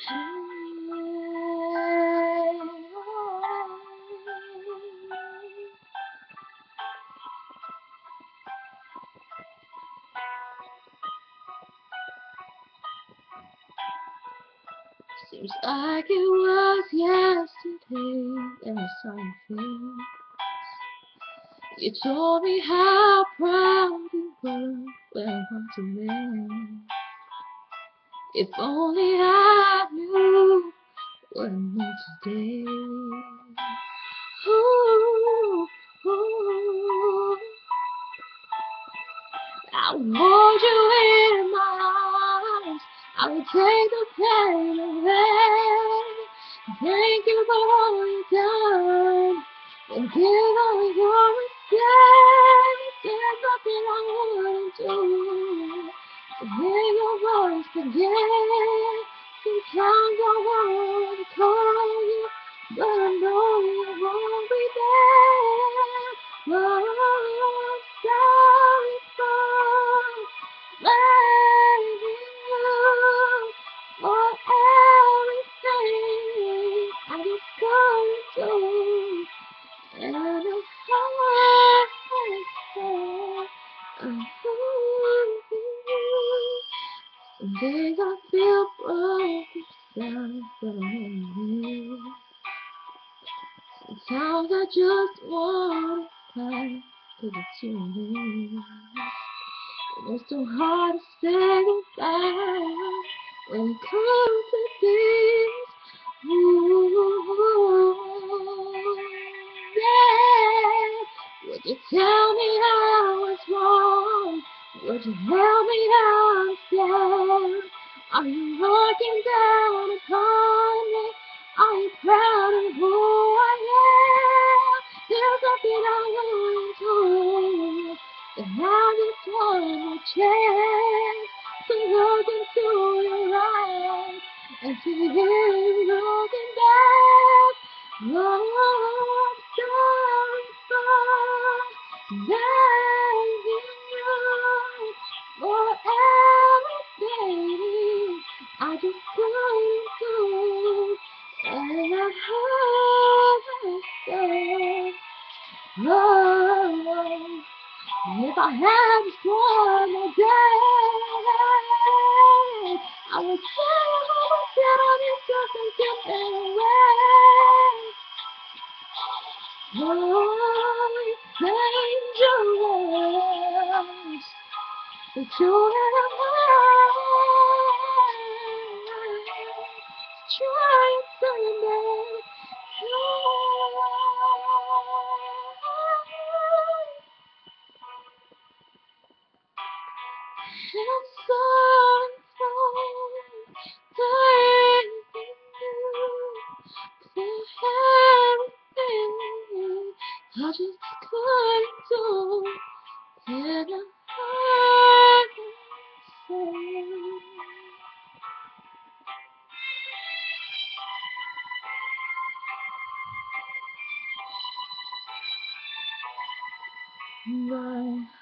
Seems like it was yesterday that I saw your face. You told me how proud you were when I walked away. If only I knew what I knew today. Ooh, ooh. I would hold you in my arms. I would take the pain away. Thank you for all you've done. And give all your mistakes. There's nothing I wouldn't do to hear your voice again. Sometimes I want to call you, but I know you won't be there. Oh, I'm sorry for letting you for everything I just couldn't do. And I know how some days I feel broken down, but I'm you. Sometimes I just want to cry, 'cause it's you. And it's so hard to say goodbye when it comes to things. Ooh, yeah. Would you tell me I was wrong? Would you help me understand? Are you looking down upon me? Are you proud of who I am? There's nothing I wouldn't do. And I just want a chance to look into your eyes and see you looking back. Oh, I'm sorry for letting you for everything I just couldn't do, and I haven't said. Oh, if I had just one more day, I would tell you how I said on yourself in different ways. Oh, dangerous, but you're trying someday. I'm sorry for everything I just couldn't do, and I haven't said.